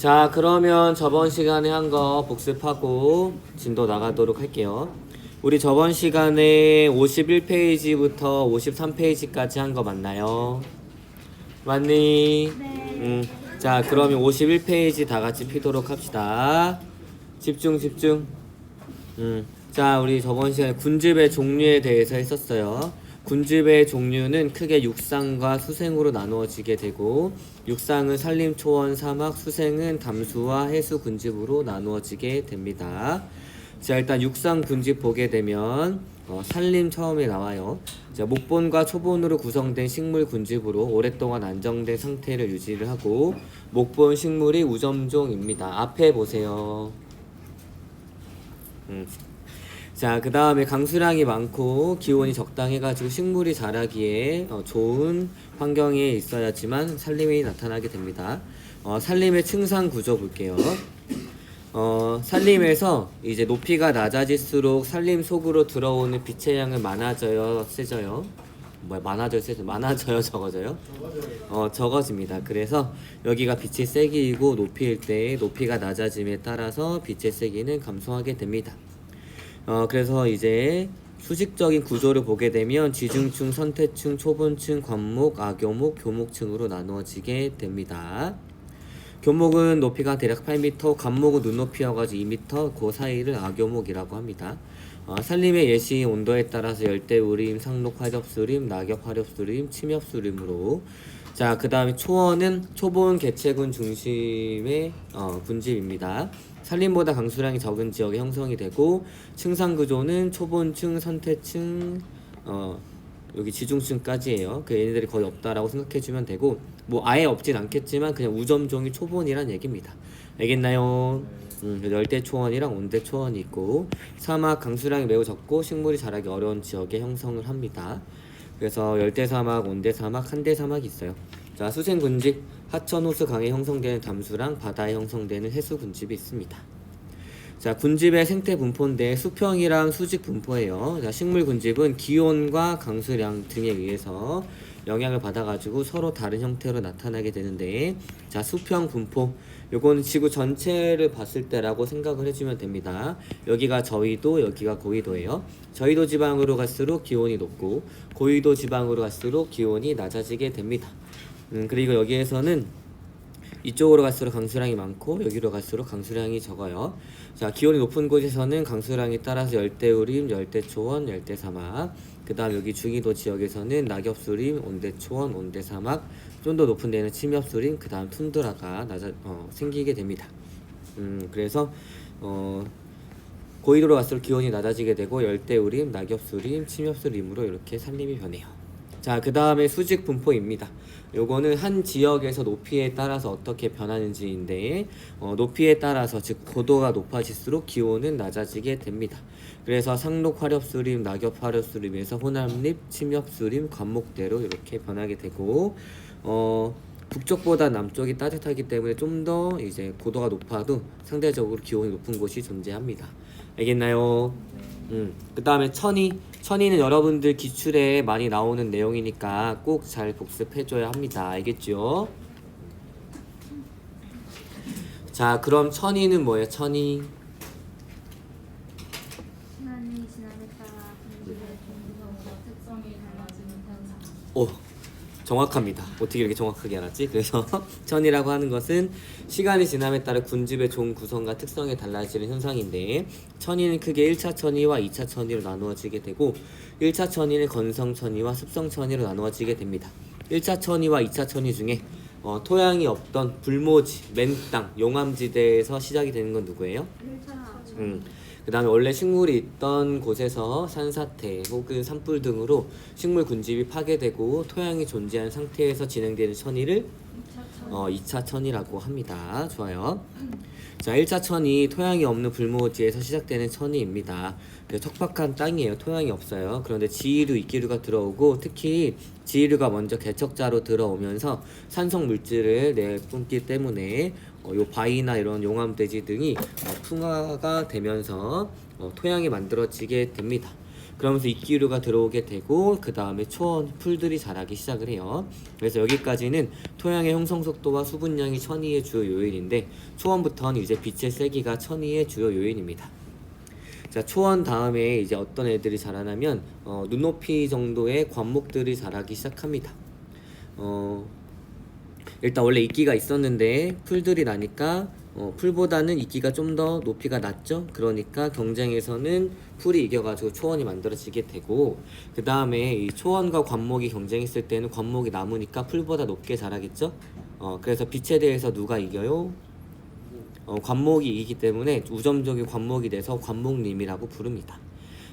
자, 그러면 저번 시간에 한 거 복습하고 진도 나가도록 할게요. 우리 저번 시간에 51페이지부터 53페이지까지 한 거 맞나요? 맞니? 네. 자, 그러면 51페이지 다 같이 피도록 합시다. 집중, 집중. 자, 우리 저번 시간에 군집의 종류에 대해서 했었어요. 군집의 종류는 크게 육상과 수생으로 나누어지게 되고, 육상은 산림, 초원, 사막, 수생은 담수와 해수 군집으로 나누어지게 됩니다. 자, 일단 육상 군집 보게 되면 산림 처음에 나와요. 자, 목본과 초본으로 구성된 식물 군집으로 오랫동안 안정된 상태를 유지를 하고, 목본 식물이 우점종입니다. 앞에 보세요. 자, 그 다음에 강수량이 많고 기온이 적당해가지고 식물이 자라기에 좋은 환경에 있어야지만 산림이 나타나게 됩니다. 산림의 층상 구조 볼게요. 산림에서 이제 높이가 낮아질수록 산림 속으로 들어오는 빛의 양은 많아져요, 세져요? 많아져요, 세져요? 많아져요, 적어져요? 적어집니다. 그래서 여기가 빛의 세기이고 높이일 때 높이가 낮아짐에 따라서 빛의 세기는 감소하게 됩니다. 그래서 이제 수직적인 구조를 보게 되면 지중층, 선태층, 초본층, 관목, 악교목, 교목층으로 나누어지게 됩니다. 교목은 높이가 대략 8m, 관목은 눈높이여가지고 2m, 그 사이를 악교목이라고 합니다. 산림의 예시 온도에 따라서 열대우림, 상록 화렵수림, 낙엽 화렵수림, 침엽수림으로. 자, 그 다음에 초원은 초본 개체군 중심의 군집입니다. 산림보다 강수량이 적은 지역에 형성이 되고, 층상 구조는 초본층, 선태층, 여기 지중층까지예요. 그 얘네들이 거의 없다라고 생각해주면 되고, 뭐 아예 없진 않겠지만 그냥 우점종이 초본이란 얘기입니다. 알겠나요? 열대 초원이랑 온대 초원이 있고, 사막 강수량이 매우 적고 식물이 자라기 어려운 지역에 형성을 합니다. 그래서 열대 사막, 온대 사막, 한대 사막이 있어요. 자, 수생 군집, 하천 호수 강에 형성되는 담수랑 바다에 형성되는 해수 군집이 있습니다. 자, 군집의 생태 분포인데 수평이랑 수직 분포예요. 자, 식물 군집은 기온과 강수량 등에 의해서 영향을 받아가지고 서로 다른 형태로 나타나게 되는데, 자, 수평 분포, 요거는 지구 전체를 봤을 때라고 생각을 해주면 됩니다. 여기가 저위도, 여기가 고위도예요. 저위도 지방으로 갈수록 기온이 높고 고위도 지방으로 갈수록 기온이 낮아지게 됩니다. 그리고 여기에서는 이쪽으로 갈수록 강수량이 많고 여기로 갈수록 강수량이 적어요. 자, 기온이 높은 곳에서는 강수량에 따라서 열대우림, 열대초원, 열대사막, 그 다음 여기 중위도 지역에서는 낙엽수림, 온대초원, 온대사막, 좀 더 높은 데는 침엽수림, 그 다음 툰드라가 생기게 됩니다. 그래서 고위도로 갈수록 기온이 낮아지게 되고 열대우림, 낙엽수림, 침엽수림으로 이렇게 산림이 변해요. 자, 그 다음에 수직 분포입니다. 요거는 한 지역에서 높이에 따라서 어떻게 변하는지인데, 높이에 따라서 즉 고도가 높아질수록 기온은 낮아지게 됩니다. 그래서 상록 화렵수림, 낙엽 화렵수림에서 호남립, 침엽수림, 관목대로 이렇게 변하게 되고, 북쪽보다 남쪽이 따뜻하기 때문에 좀 더 이제 고도가 높아도 상대적으로 기온이 높은 곳이 존재합니다. 알겠나요? 그 다음에 천이는 여러분들 기출에 많이 나오는 내용이니까 꼭 잘 복습해줘야 합니다. 알겠죠? 자, 그럼 천이는 뭐예요? 천이. 시간이 지남에 따라 군집의 종류와 특성이 달라지는 현상. 오, 정확합니다. 어떻게 이렇게 정확하게 알았지? 그래서 천이라고 하는 것은 시간이 지남에 따라 군집의 종 구성과 특성이 달라지는 현상인데, 천이는 크게 1차 천이와 2차 천이로 나누어지게 되고, 1차 천이는 건성 천이와 습성 천이로 나누어지게 됩니다. 1차 천이와 2차 천이 중에 토양이 없던 불모지, 맨땅, 용암지대에서 시작이 되는 건 누구예요? 1차 그 다음에 원래 식물이 있던 곳에서 산사태 혹은 산불 등으로 식물 군집이 파괴되고 토양이 존재한 상태에서 진행되는 천이를 2차 천이라고 합니다. 좋아요. 자, 1차 천이 토양이 없는 불모지에서 시작되는 천이입니다. 척박한 땅이에요. 토양이 없어요. 그런데 지류류, 이기류가 들어오고, 특히 지류류가 먼저 개척자로 들어오면서 산성 물질을 내뿜기 때문에 요 바위나 이런 용암돼지 등이 풍화가 되면서 토양이 만들어지게 됩니다. 그러면서 이끼류가 들어오게 되고 그 다음에 초원 풀들이 자라기 시작을 해요. 그래서 여기까지는 토양의 형성 속도와 수분량이 천이의 주요 요인인데 초원부터는 이제 빛의 세기가 천이의 주요 요인입니다. 자, 초원 다음에 이제 어떤 애들이 자라나면 눈높이 정도의 관목들이 자라기 시작합니다. 일단 원래 이끼가 있었는데 풀들이 나니까 풀보다는 이끼가 좀 더 높이가 낮죠. 그러니까 경쟁에서는 풀이 이겨가지고 초원이 만들어지게 되고, 그 다음에 이 초원과 관목이 경쟁했을 때는 관목이 남으니까 풀보다 높게 자라겠죠. 그래서 빛에 대해서 누가 이겨요? 관목이 이기기 때문에 우점적인 관목이 돼서 관목림이라고 부릅니다.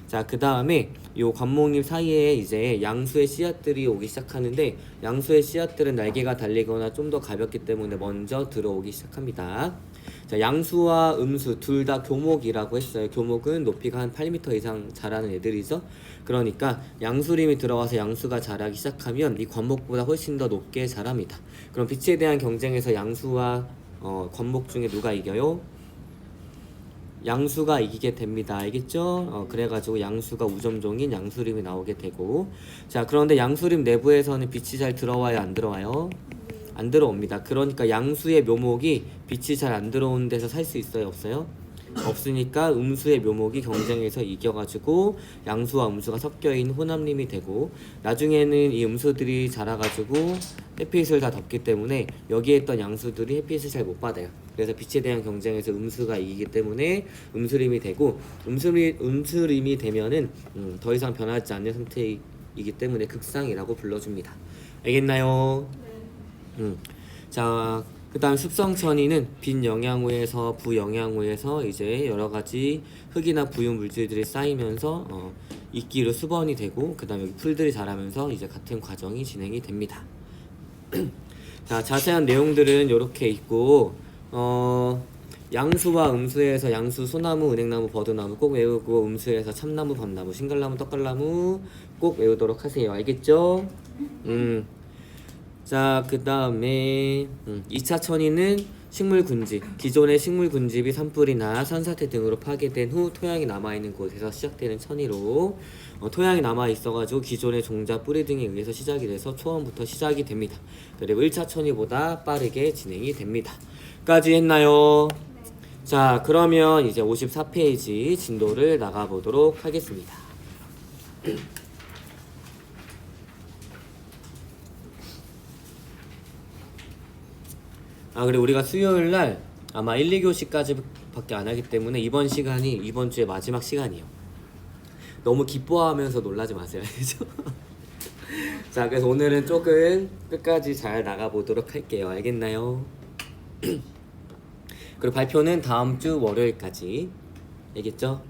자, 그 다음에 요 관목림 사이에 이제 양수의 씨앗들이 오기 시작하는데, 양수의 씨앗들은 날개가 달리거나 좀 더 가볍기 때문에 먼저 들어오기 시작합니다. 자, 양수와 음수 둘 다 교목이라고 했어요. 교목은 높이가 한 8m 이상 자라는 애들이죠. 그러니까 양수림이 들어와서 양수가 자라기 시작하면 이 관목보다 훨씬 더 높게 자랍니다. 그럼 빛에 대한 경쟁에서 양수와 관목 중에 누가 이겨요? 양수가 이기게 됩니다. 알겠죠? 그래가지고 양수가 우점종인 양수림이 나오게 되고, 자, 그런데 양수림 내부에서는 빛이 잘 들어와요, 안 들어와요? 안 들어옵니다. 그러니까 양수의 묘목이 빛이 잘 안 들어오는 데서 살 수 있어요, 없어요? 없으니까 음수의 묘목이 경쟁에서 이겨가지고 양수와 음수가 섞여있는 혼합림이 되고, 나중에는 이 음수들이 자라가지고 햇빛을 다 덮기 때문에 여기에 있던 양수들이 햇빛을 잘 못 받아요. 그래서 빛에 대한 경쟁에서 음수가 이기기 때문에 음수림이 되고, 음수림이 되면은 더 이상 변하지 않는 상태이기 때문에 극상이라고 불러줍니다. 알겠나요? 자, 그 다음 습성천이는 빈영양우에서 부영양우에서 이제 여러가지 흙이나 부유 물질들이 쌓이면서 이끼로 수번이 되고, 그 다음 여기 풀들이 자라면서 이제 같은 과정이 진행이 됩니다. 자, 자세한 내용들은 이렇게 있고, 양수와 음수에서 양수 소나무, 은행나무, 버드나무 꼭 외우고, 음수에서 참나무, 밤나무, 싱갈나무, 떡갈나무 꼭 외우도록 하세요. 알겠죠? 자, 그 다음에 2차 천이는 식물 군집, 기존의 식물 군집이 산불이나 산사태 등으로 파괴된 후 토양이 남아있는 곳에서 시작되는 천이로, 토양이 남아있어가지고 기존의 종자 뿌리 등에 의해서 시작이 돼서 초원부터 시작이 됩니다. 그리고 1차 천이보다 빠르게 진행이 됩니다. 까지 했나요? 자, 그러면 이제 54페이지 진도를 나가보도록 하겠습니다. 그리고 우리가 수요일날 아마 1, 2교시까지 밖에 안 하기 때문에 이번 시간이 이번 주의 마지막 시간이에요. 너무 기뻐하면서 놀라지 마세요. 알겠죠? 자, 그래서 오늘은 조금 끝까지 잘 나가보도록 할게요. 알겠나요? 그리고 발표는 다음 주 월요일까지. 알겠죠?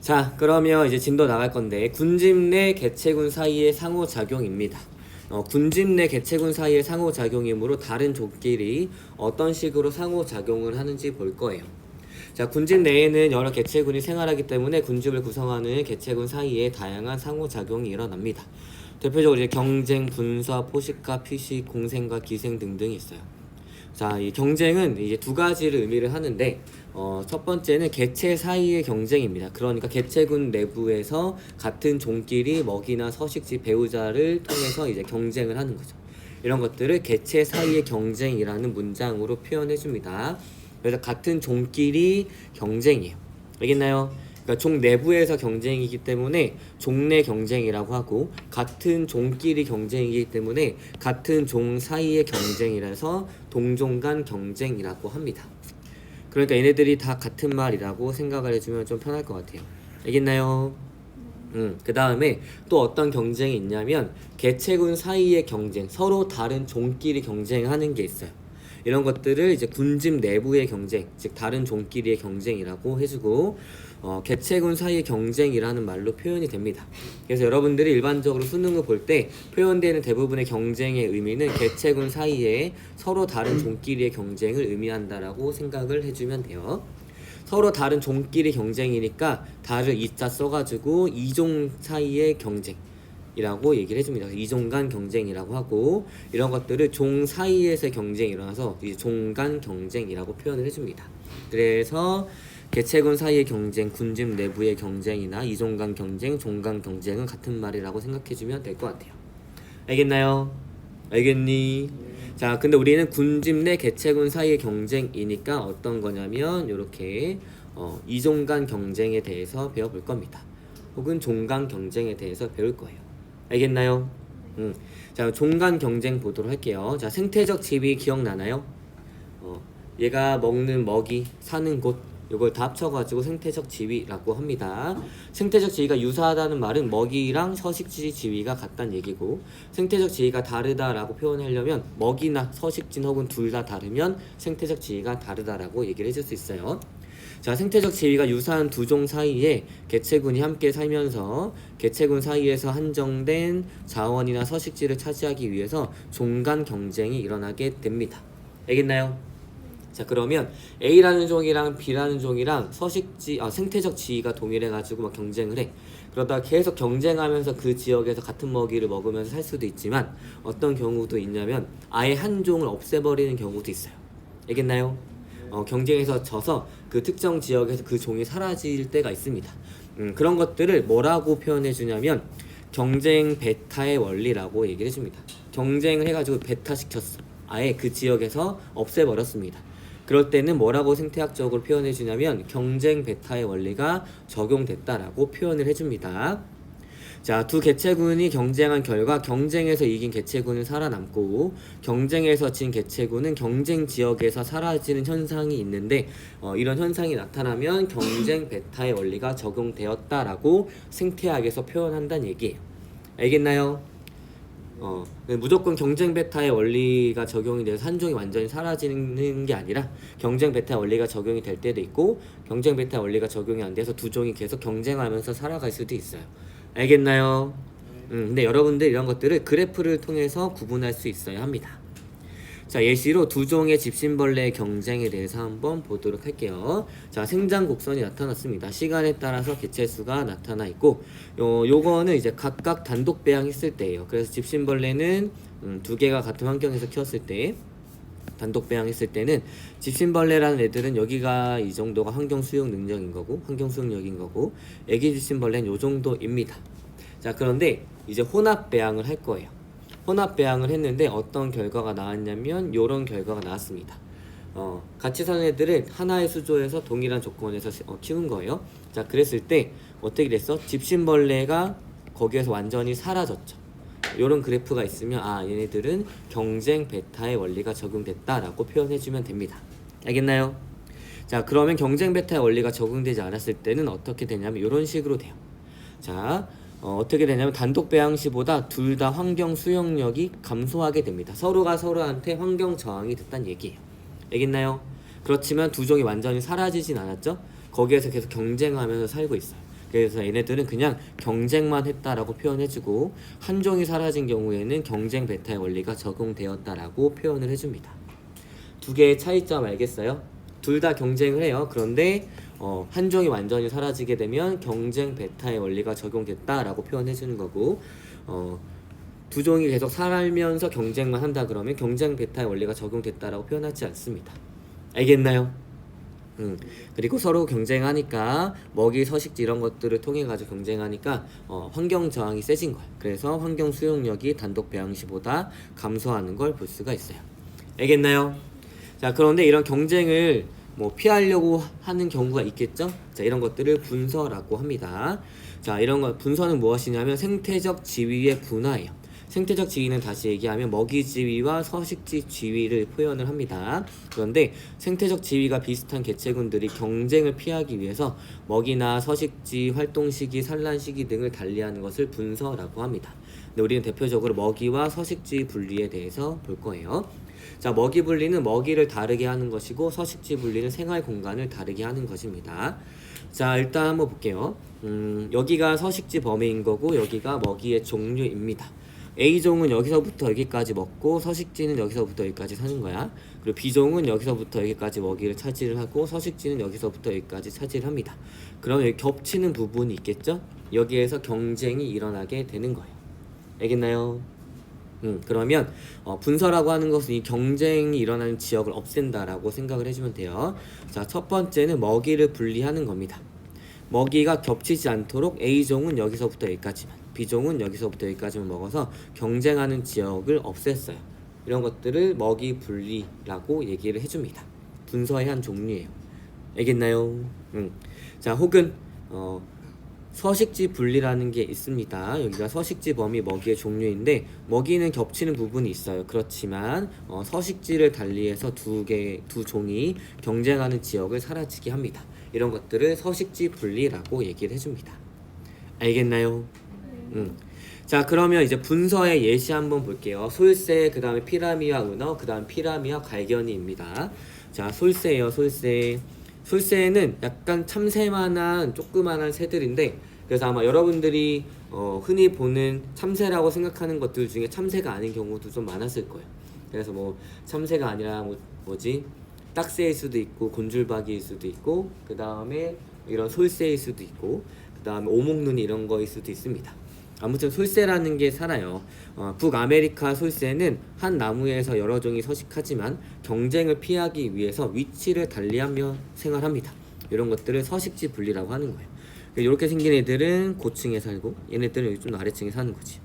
자, 그러면 이제 진도 나갈 건데, 군집 내 개체군 사이의 상호작용입니다. 군집 내 개체군 사이의 상호작용이므로 다른 족끼리 어떤 식으로 상호작용을 하는지 볼 거예요. 자, 군집 내에는 여러 개체군이 생활하기 때문에 군집을 구성하는 개체군 사이에 다양한 상호작용이 일어납니다. 대표적으로 이제 경쟁, 분사, 포식과 피식, 공생과 기생 등등이 있어요. 자, 이 경쟁은 이제 두 가지를 의미를 하는데, 첫 번째는 개체 사이의 경쟁입니다. 그러니까 개체군 내부에서 같은 종끼리 먹이나 서식지 배우자를 통해서 이제 경쟁을 하는 거죠. 이런 것들을 개체 사이의 경쟁이라는 문장으로 표현해 줍니다. 그래서 같은 종끼리 경쟁이에요. 알겠나요? 그러니까 종 내부에서 경쟁이기 때문에 종내 경쟁이라고 하고, 같은 종끼리 경쟁이기 때문에 같은 종 사이의 경쟁이라서 동종 간 경쟁이라고 합니다. 그러니까 얘네들이 다 같은 말이라고 생각을 해주면 좀 편할 것 같아요. 알겠나요? 그 다음에 또 어떤 경쟁이 있냐면 개체군 사이의 경쟁, 서로 다른 종끼리 경쟁하는 게 있어요. 이런 것들을 이제 군집 내부의 경쟁, 즉 다른 종끼리의 경쟁이라고 해주고, 개체군 사이의 경쟁이라는 말로 표현이 됩니다. 그래서 여러분들이 일반적으로 수능을 볼 때 표현되는 대부분의 경쟁의 의미는 개체군 사이에 서로 다른 종끼리의 경쟁을 의미한다라고 생각을 해주면 돼요. 서로 다른 종끼리 경쟁이니까 다를 이자 써가지고 이종 사이의 경쟁이라고 얘기를 해줍니다. 이종 간 경쟁이라고 하고, 이런 것들을 종 사이에서의 경쟁이 일어나서 이제 종 간 경쟁이라고 표현을 해줍니다. 그래서 개체군 사이의 경쟁, 군집 내부의 경쟁이나 이종 간 경쟁, 종간 경쟁은 같은 말이라고 생각해주면 될 것 같아요. 알겠나요? 알겠니? 자, 근데 우리는 군집 내 개체군 사이의 경쟁이니까 어떤 거냐면 이렇게 이종 간 경쟁에 대해서 배워볼 겁니다. 혹은 종간 경쟁에 대해서 배울 거예요. 알겠나요? 자, 종간 경쟁 보도록 할게요. 자, 생태적 지위 기억나나요? 얘가 먹는 먹이, 사는 곳, 이걸 다 합쳐가지고 생태적 지위라고 합니다. 생태적 지위가 유사하다는 말은 먹이랑 서식지 지위가 같다는 얘기고, 생태적 지위가 다르다라고 표현하려면 먹이나 서식지 혹은 둘 다 다르면 생태적 지위가 다르다라고 얘기를 해줄 수 있어요. 자, 생태적 지위가 유사한 두 종 사이에 개체군이 함께 살면서 개체군 사이에서 한정된 자원이나 서식지를 차지하기 위해서 종간 경쟁이 일어나게 됩니다. 알겠나요? 자, 그러면 A라는 종이랑 B라는 종이랑 생태적 지위가 동일해가지고 막 경쟁을 해. 그러다가 계속 경쟁하면서 그 지역에서 같은 먹이를 먹으면서 살 수도 있지만 어떤 경우도 있냐면 아예 한 종을 없애버리는 경우도 있어요. 알겠나요? 경쟁에서 져서 그 특정 지역에서 그 종이 사라질 때가 있습니다. 그런 것들을 뭐라고 표현해 주냐면 경쟁 베타의 원리라고 얘기를 해줍니다. 경쟁을 해가지고 베타시켰어. 아예 그 지역에서 없애버렸습니다. 그럴 때는 뭐라고 생태학적으로 표현해 주냐면 경쟁 베타의 원리가 적용됐다라고 표현을 해줍니다. 자, 두 개체군이 경쟁한 결과 경쟁에서 이긴 개체군은 살아남고 경쟁에서 진 개체군은 경쟁 지역에서 사라지는 현상이 있는데 이런 현상이 나타나면 경쟁 베타의 원리가 적용되었다라고 생태학에서 표현한다는 얘기예요. 알겠나요? 무조건 경쟁 베타의 원리가 적용이 돼서 한 종이 완전히 사라지는 게 아니라 경쟁 베타의 원리가 적용이 될 때도 있고 경쟁 베타의 원리가 적용이 안 돼서 두 종이 계속 경쟁하면서 살아갈 수도 있어요. 알겠나요? 근데 여러분들 이런 것들을 그래프를 통해서 구분할 수 있어야 합니다. 자, 예시로 두 종의 집신벌레의 경쟁에 대해서 한번 보도록 할게요. 자, 생장 곡선이 나타났습니다. 시간에 따라서 개체수가 나타나 있고 요거는 이제 각각 단독 배양했을 때예요. 그래서 집신벌레는 두 개가 같은 환경에서 키웠을 때 단독 배양했을 때는 집신벌레라는 애들은 여기가 이 정도가 환경 수용 능력인 거고 환경 수용력인 거고 애기 집신벌레는 요 정도입니다. 자, 그런데 이제 혼합 배양을 할 거예요. 혼합 배양을 했는데 어떤 결과가 나왔냐면 요런 결과가 나왔습니다. 같이 사는 애들을 하나의 수조에서 동일한 조건에서 키운 거예요. 자, 그랬을 때 어떻게 됐어? 집신벌레가 거기에서 완전히 사라졌죠. 요런 그래프가 있으면 얘네들은 경쟁 베타의 원리가 적용됐다라고 표현해주면 됩니다. 알겠나요? 자, 그러면 경쟁 베타의 원리가 적용되지 않았을 때는 어떻게 되냐면 요런 식으로 돼요. 자, 어떻게 되냐면 단독 배양 시보다 둘 다 환경 수용력이 감소하게 됩니다. 서로가 서로한테 환경 저항이 됐다는 얘기예요. 알겠나요? 그렇지만 두 종이 완전히 사라지진 않았죠? 거기에서 계속 경쟁하면서 살고 있어요. 그래서 얘네들은 그냥 경쟁만 했다라고 표현해주고 한 종이 사라진 경우에는 경쟁 베타의 원리가 적용되었다라고 표현을 해줍니다. 두 개의 차이점 알겠어요? 둘 다 경쟁을 해요. 그런데 한 종이 완전히 사라지게 되면 경쟁 베타의 원리가 적용됐다라고 표현해주는 거고 두 종이 계속 살면서 경쟁만 한다 그러면 경쟁 베타의 원리가 적용됐다라고 표현하지 않습니다. 알겠나요? 그리고 서로 경쟁하니까 먹이, 서식지 이런 것들을 통해 가지고 경쟁하니까 환경 저항이 세진 거예요. 그래서 환경 수용력이 단독 배양시보다 감소하는 걸 볼 수가 있어요. 알겠나요? 자, 그런데 이런 경쟁을 피하려고 하는 경우가 있겠죠? 자, 이런 것들을 분서라고 합니다. 자, 이런 거 분서는 무엇이냐면 생태적 지위의 분화예요. 생태적 지위는 다시 얘기하면 먹이 지위와 서식지 지위를 표현을 합니다. 그런데 생태적 지위가 비슷한 개체군들이 경쟁을 피하기 위해서 먹이나 서식지, 활동 시기, 산란 시기 등을 달리하는 것을 분서라고 합니다. 근데 우리는 대표적으로 먹이와 서식지 분리에 대해서 볼 거예요. 자, 먹이 분리는 먹이를 다르게 하는 것이고 서식지 분리는 생활 공간을 다르게 하는 것입니다. 자, 일단 한번 볼게요. 여기가 서식지 범위인 거고 여기가 먹이의 종류입니다. A종은 여기서부터 여기까지 먹고 서식지는 여기서부터 여기까지 사는 거야. 그리고 B종은 여기서부터 여기까지 먹이를 차지를 하고 서식지는 여기서부터 여기까지 차지를 합니다. 그럼 여기 겹치는 부분이 있겠죠? 여기에서 경쟁이 일어나게 되는 거예요. 알겠나요? 그러면 분서라고 하는 것은 이 경쟁이 일어나는 지역을 없앤다라고 생각을 해주면 돼요. 자, 첫 번째는 먹이를 분리하는 겁니다. 먹이가 겹치지 않도록 A종은 여기서부터 여기까지만, B종은 여기서부터 여기까지만 먹어서 경쟁하는 지역을 없앴어요. 이런 것들을 먹이 분리라고 얘기를 해줍니다. 분서의 한 종류예요. 알겠나요? 자, 혹은 서식지 분리라는 게 있습니다. 여기가 서식지 범위 먹이의 종류인데 먹이는 겹치는 부분이 있어요. 그렇지만 서식지를 달리해서 두 종이 경쟁하는 지역을 사라지게 합니다. 이런 것들을 서식지 분리라고 얘기를 해줍니다. 알겠나요? 자, 그러면 이제 분서의 예시 한번 볼게요. 솔새, 그 다음에 피라미와 은어, 그 다음 피라미와 갈견이입니다. 자, 솔새예요. 솔새. 솔새는 약간 참새만한 조그만한 새들인데, 그래서 아마 여러분들이 흔히 보는 참새라고 생각하는 것들 중에 참새가 아닌 경우도 좀 많았을 거예요. 그래서 뭐 참새가 아니라 뭐지? 딱새일 수도 있고 곤줄박이일 수도 있고, 그 다음에 이런 솔새일 수도 있고, 그 다음에 오목눈이 이런 거일 수도 있습니다. 아무튼 솔새라는 게 살아요. 북아메리카 솔새는 한 나무에서 여러 종이 서식하지만 경쟁을 피하기 위해서 위치를 달리하며 생활합니다. 이런 것들을 서식지 분리라고 하는 거예요. 이렇게 생긴 애들은 고층에 살고 얘네들은 여기 좀 아래층에 사는 거지.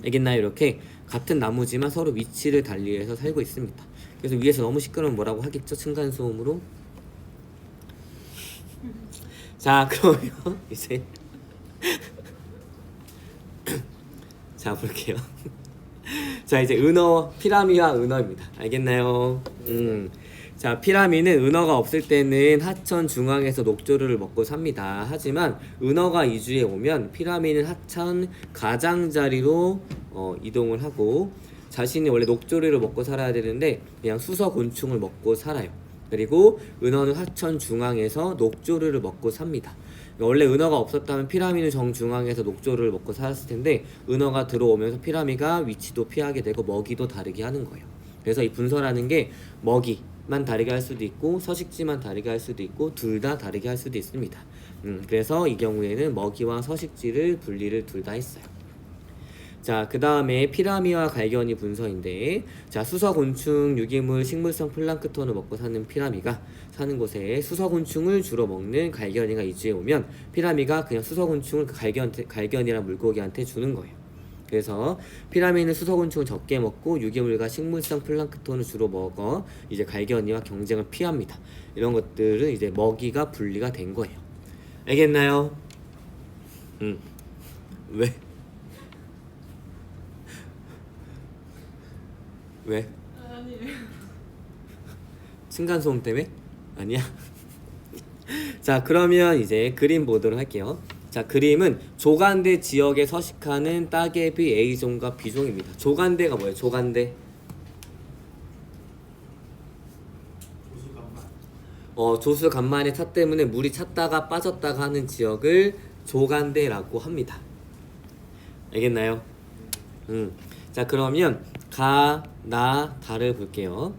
알겠나요? 이렇게 같은 나무지만 서로 위치를 달리해서 살고 있습니다. 그래서 위에서 너무 시끄러우면 뭐라고 하겠죠? 층간소음으로. 자, 그러면 이제 자, 볼게요. 자, 이제 은어, 피라미와 은어입니다. 알겠나요? 자, 피라미는 은어가 없을 때는 하천 중앙에서 녹조류를 먹고 삽니다. 하지만 은어가 이주해 오면 피라미는 하천 가장자리로 이동을 하고 자신이 원래 녹조류를 먹고 살아야 되는데 그냥 수서 곤충을 먹고 살아요. 그리고 은어는 하천 중앙에서 녹조류를 먹고 삽니다. 원래 은어가 없었다면 피라미는 정중앙에서 녹조류를 먹고 살았을 텐데 은어가 들어오면서 피라미가 위치도 피하게 되고 먹이도 다르게 하는 거예요. 그래서 이 분서라는 게 먹이만 다르게 할 수도 있고 서식지만 다르게 할 수도 있고 둘 다 다르게 할 수도 있습니다. 그래서 이 경우에는 먹이와 서식지를 분리를 둘 다 했어요. 자, 그 다음에 피라미와 갈견이 분서인데, 자, 수서곤충, 유기물, 식물성 플랑크톤을 먹고 사는 피라미가 사는 곳에 수서곤충을 주로 먹는 갈견이가 이주해 오면 피라미가 그냥 수서곤충을 그 갈견이란 물고기한테 주는 거예요. 그래서 피라미는 수서곤충을 적게 먹고 유기물과 식물성 플랑크톤을 주로 먹어 이제 갈견이와 경쟁을 피합니다. 이런 것들은 이제 먹이가 분리가 된 거예요. 알겠나요? 왜? 왜? 아니에요. 층간소음 때문에? 아니야? 자, 그러면 이제 그림 보도록 할게요. 자, 그림은 조간대 지역에 서식하는 따개비 A종과 B종입니다. 조간대가 뭐예요? 조간대. 조수 간만의 차 때문에 물이 찼다가 빠졌다가 하는 지역을 조간대라고 합니다. 알겠나요? 자, 그러면 가, 나, 다를 볼게요.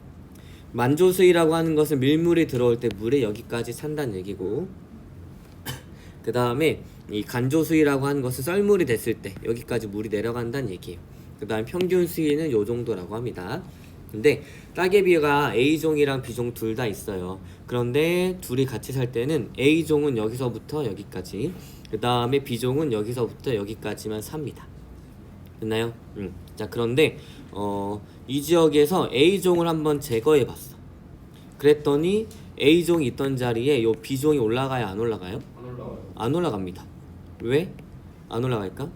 만조수위라고 하는 것은 밀물이 들어올 때 물에 여기까지 찬다는 얘기고, 그 다음에 이 간조수위라고 하는 것은 썰물이 됐을 때 여기까지 물이 내려간다는 얘기예요. 그 다음 평균 수위는 요 정도라고 합니다. 근데 따개비가 A종이랑 B종 둘 다 있어요. 그런데 둘이 같이 살 때는 A종은 여기서부터 여기까지, 그 다음에 B종은 여기서부터 여기까지만 삽니다. 됐나요? 자, 그런데 이 지역에서 A종을 한번 제거해 봤어. 그랬더니 A종이 있던 자리에 요 B종이 올라가요, 안 올라가요? 안 올라와요. 안 올라갑니다. 왜? 안 올라갈까?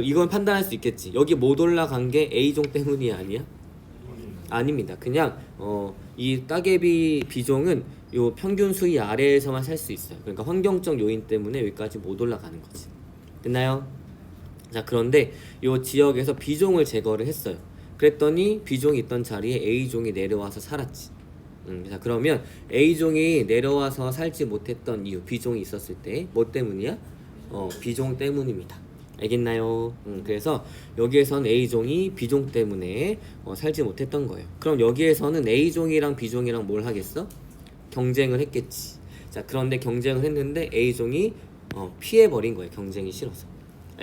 이건 판단할 수 있겠지. 여기 못 올라간 게 A종 때문이 아니야? 아닙니다. 그냥 이 따개비 B종은 요 평균 수위 아래에서만 살 수 있어요. 그러니까 환경적 요인 때문에 여기까지 못 올라가는 거지. 됐나요? 자, 그런데 요 지역에서 B종을 제거를 했어요. 그랬더니 B종이 있던 자리에 A종이 내려와서 살았지. 자, 그러면 A종이 내려와서 살지 못했던 이유, B종이 있었을 때 뭐 때문이야? B종 때문입니다. 알겠나요? 그래서 여기에선 A종이 B종 때문에 살지 못했던 거예요. 그럼 여기에서는 A종이랑 B종이랑 뭘 하겠어? 경쟁을 했겠지. 자, 그런데 경쟁을 했는데 A종이 피해버린 거예요. 경쟁이 싫어서.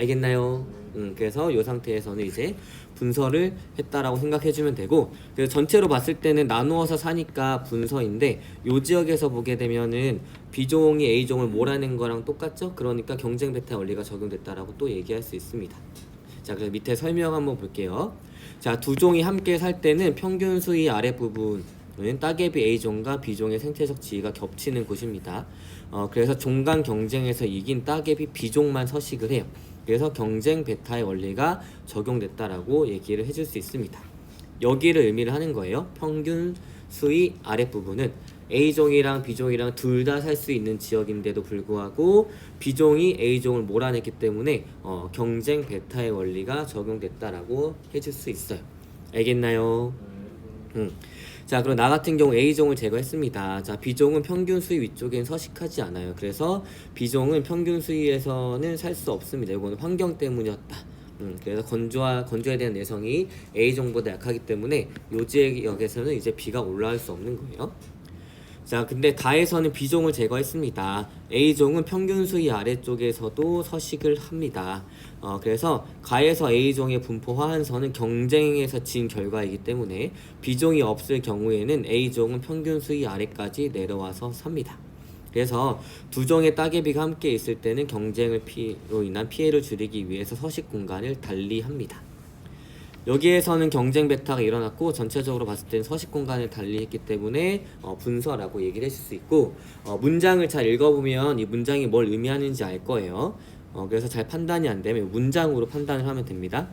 알겠나요? 그래서 이 상태에서는 이제 분서를 했다라고 생각해주면 되고, 그래서 전체로 봤을 때는 나누어서 사니까 분서인데 이 지역에서 보게 되면은 B종이 A종을 몰아낸 거랑 똑같죠? 그러니까 경쟁 베타 원리가 적용됐다라고 또 얘기할 수 있습니다. 자, 그래서 밑에 설명 한번 볼게요. 자, 두 종이 함께 살 때는 평균 수위 아랫부분은 따개비 A종과 B종의 생체적 지위가 겹치는 곳입니다. 그래서 종 간 경쟁에서 이긴 따개비 B종만 서식을 해요. 그래서 경쟁 베타의 원리가 적용됐다라고 얘기를 해줄 수 있습니다. 여기를 의미를 하는 거예요. 평균 수위 아랫부분은 A종이랑 B종이랑 둘 다 살 수 있는 지역인데도 불구하고 B종이 A종을 몰아냈기 때문에 경쟁 베타의 원리가 적용됐다라고 해줄 수 있어요. 알겠나요? 자, 그럼 나 같은 경우 A종을 제거했습니다. 자, B종은 평균 수위 위쪽엔 서식하지 않아요. 그래서 B종은 평균 수위에서는 살 수 없습니다. 이거는 환경 때문이었다. 그래서 건조에 대한 내성이 A종보다 약하기 때문에 요 지역에서는 이제 B가 올라갈 수 없는 거예요. 자, 근데 가에서는 B종을 제거했습니다. A종은 평균 수위 아래쪽에서도 서식을 합니다. 그래서 가에서 A종의 분포 화한선은 경쟁에서 진 결과이기 때문에 B종이 없을 경우에는 A종은 평균 수위 아래까지 내려와서 삽니다. 그래서 두 종의 따개비가 함께 있을 때는 경쟁으로 인한 피해를 줄이기 위해서 서식 공간을 달리합니다. 여기에서는 경쟁 베타가 일어났고 전체적으로 봤을 때는 서식 공간을 달리했기 때문에 분서라고 얘기를 해줄 수 있고, 문장을 잘 읽어보면 이 문장이 뭘 의미하는지 알 거예요. 그래서 잘 판단이 안 되면 문장으로 판단을 하면 됩니다.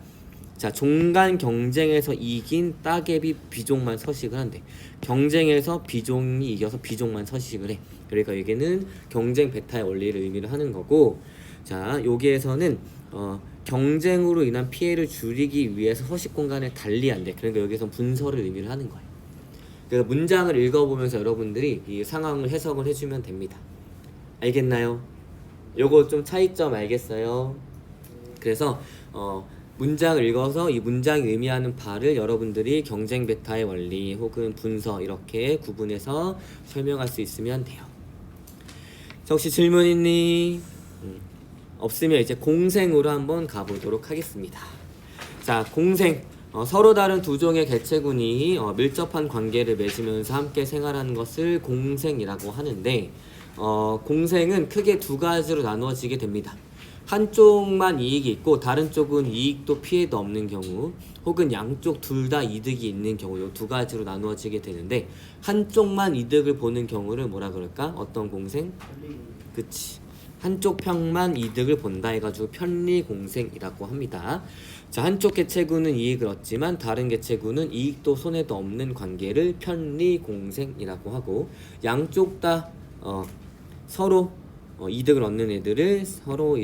자, 종 간 경쟁에서 이긴 따개비 B종만 서식을 한대. 경쟁에서 B종이 이겨서 B종만 서식을 해. 그러니까 여기는 경쟁 베타의 원리를 의미를 하는 거고, 자, 여기에서는 경쟁으로 인한 피해를 줄이기 위해서 서식 공간을 달리한대. 그러니까 여기서 분서를 의미를 하는 거예요. 그래서 문장을 읽어보면서 여러분들이 이 상황을 해석을 해주면 됩니다. 알겠나요? 요거 좀 차이점 알겠어요? 그래서 문장을 읽어서 이 문장이 의미하는 바를 여러분들이 경쟁 베타의 원리 혹은 분서 이렇게 구분해서 설명할 수 있으면 돼요. 자, 혹시 질문 있니? 없으면 이제 공생으로 한번 가보도록 하겠습니다. 자, 공생. 서로 다른 두 종의 개체군이 밀접한 관계를 맺으면서 함께 생활하는 것을 공생이라고 하는데, 공생은 크게 두 가지로 나누어지게 됩니다. 한쪽만 이익이 있고 다른 쪽은 이익도 피해도 없는 경우, 혹은 양쪽 둘 다 이득이 있는 경우, 이 두 가지로 나누어지게 되는데, 한쪽만 이득을 보는 경우를 뭐라 그럴까? 어떤 공생? 그치. 한쪽 편만 이득을 본다 해가지고 편리공생이라고 합니다. 자, 한쪽 개체군은 이익을 얻지만 다른 개체군은 이익도 손해도 없는 관계를 편리공생이라고 하고, 양쪽 다 서로 이득을 얻는 애들을 서로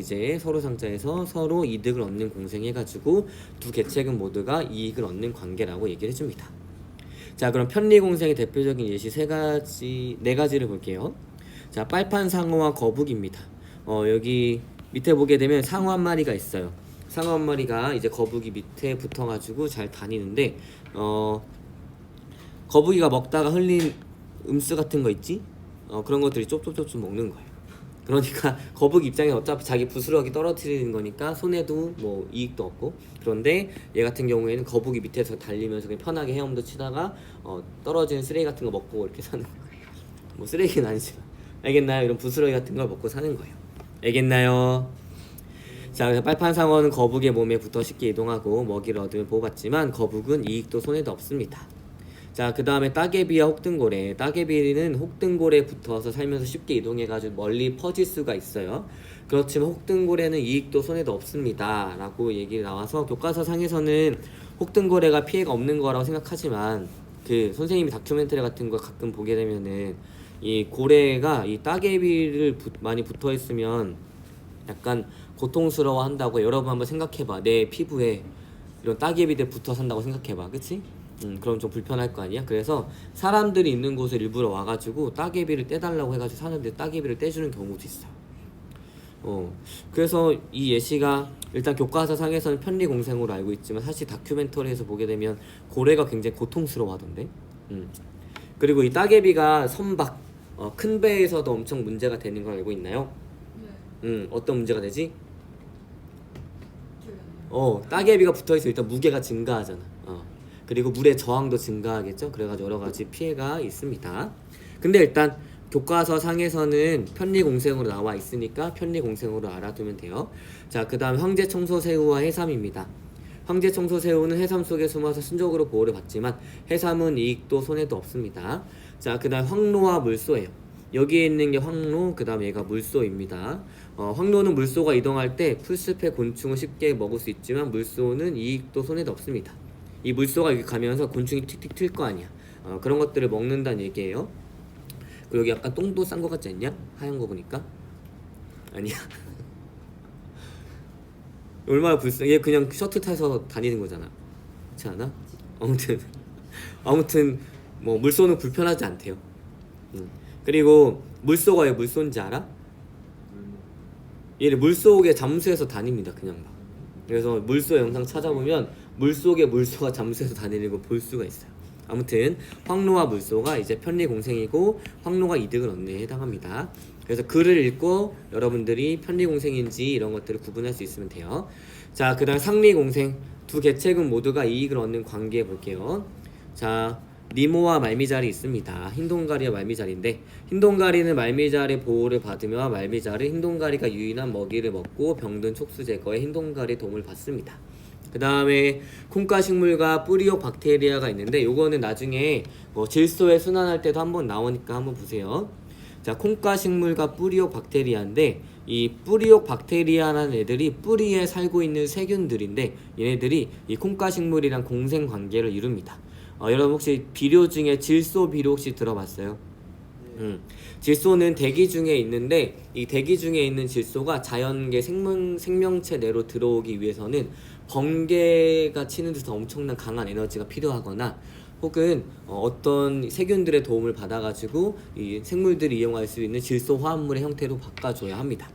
상자에서 서로 이득을 얻는 공생 해가지고 두 개체군 모두가 이익을 얻는 관계라고 얘기를 해줍니다. 자, 그럼 편리공생의 대표적인 예시 네 가지를 볼게요. 자, 빨판 상어와 거북입니다. 여기 밑에 보게 되면 상어 한 마리가 있어요. 상어 한 마리가 이제 거북이 밑에 붙어가지고 잘 다니는데, 거북이가 먹다가 흘린 음수 같은 거 있지? 그런 것들이 쪽쪽쪽쪽 먹는 거예요. 그러니까 거북이 입장에 어차피 자기 부스러기 떨어뜨리는 거니까 손해도 뭐 이익도 없고, 그런데 얘 같은 경우에는 거북이 밑에서 달리면서 그냥 편하게 헤엄도 치다가 떨어지는 쓰레기 같은 거 먹고 이렇게 사는 거예요. 뭐 쓰레기는 아니지만, 알겠나요? 이런 부스러기 같은 걸 먹고 사는 거예요. 알겠나요? 자, 그래서 빨판상어는 거북의 몸에 붙어 쉽게 이동하고 먹이를 얻으면 보호받지만 거북은 이익도 손해도 없습니다. 자, 그 다음에 따개비와 혹등고래. 따개비는 혹등고래에 붙어서 살면서 쉽게 이동해가지고 멀리 퍼질 수가 있어요. 그렇지만 혹등고래는 이익도 손해도 없습니다 라고 얘기가 나와서 교과서상에서는 혹등고래가 피해가 없는 거라고 생각하지만, 그 선생님이 다큐멘터리 같은 거 가끔 보게 되면은 이 고래가 이 따개비를 많이 붙어 있으면 약간 고통스러워 한다고. 여러분 한번 생각해봐. 내 피부에 이런 따개비들 붙어 산다고 생각해봐. 그치? 그럼 좀 불편할 거 아니야? 그래서 사람들이 있는 곳에 일부러 와가지고 따개비를 떼달라고 해가지고 사람들이 따개비를 떼주는 경우도 있어요. 그래서 이 예시가 일단 교과서 상에서는 편리공생으로 알고 있지만 사실 다큐멘터리에서 보게 되면 고래가 굉장히 고통스러워 하던데. 그리고 이 따개비가 선박, 큰 배에서도 엄청 문제가 되는 걸 알고 있나요? 네. 어떤 문제가 되지? 따개비가 붙어있으면 일단 무게가 증가하잖아. 그리고 물의 저항도 증가하겠죠. 그래가지고 여러 가지 피해가 있습니다. 근데 일단 교과서 상에서는 편리공생으로 나와 있으니까 편리공생으로 알아두면 돼요. 자, 그 다음 황제청소새우와 해삼입니다. 황제청소새우는 해삼 속에 숨어서 순적으로 보호를 받지만 해삼은 이익도 손해도 없습니다. 자, 그 다음 황로와 물소예요. 여기에 있는 게 황로, 그 다음 얘가 물소입니다. 황로는 물소가 이동할 때 풀숲의 곤충을 쉽게 먹을 수 있지만 물소는 이익도 손해도 없습니다. 이 물소가 여기 가면서 곤충이 틱틱 튈 거 아니야. 그런 것들을 먹는다는 얘기예요. 그리고 여기 약간 똥도 싼 거 같지 않냐? 하얀 거 보니까 아니야. 얼마나 얘 그냥 셔틀 타서 다니는 거잖아. 그렇지 않아? 아무튼 뭐 물소는 불편하지 않대요. 그리고 물소가 왜 물소인지 알아? 얘를 물속에 잠수해서 다닙니다. 그냥 막. 그래서 물소 영상 찾아보면 물속에 물소가 잠수해서 다니는 거 볼 수가 있어요. 아무튼 황로와 물소가 이제 편리공생이고 황로가 이득을 얻는 데 해당합니다. 그래서 글을 읽고 여러분들이 편리공생인지 이런 것들을 구분할 수 있으면 돼요. 자, 그 다음 상리공생. 두 개체군 모두가 이익을 얻는 관계 볼게요. 자, 니모와 말미잘이 있습니다. 흰동가리와 말미잘인데 흰동가리는 말미잘의 보호를 받으며 말미잘은 흰동가리가 유인한 먹이를 먹고 병든 촉수 제거에 흰동가리의 도움을 받습니다. 그 다음에 콩가식물과 뿌리옥 박테리아가 있는데 요거는 나중에 질소에 순환할 때도 한번 나오니까 한번 보세요. 자, 콩가식물과 뿌리옥 박테리아인데 이 뿌리옥 박테리아라는 애들이 뿌리에 살고 있는 세균들인데 얘네들이 이 콩가식물이랑 공생 관계를 이룹니다. 여러분 혹시 비료 중에 질소 비료 혹시 들어봤어요? 질소는 대기 중에 있는데 이 대기 중에 있는 질소가 자연계 생명체 내로 들어오기 위해서는 번개가 치는 듯한 엄청난 강한 에너지가 필요하거나 혹은 어떤 세균들의 도움을 받아가지고 이 생물들이 이용할 수 있는 질소 화합물의 형태로 바꿔줘야 합니다.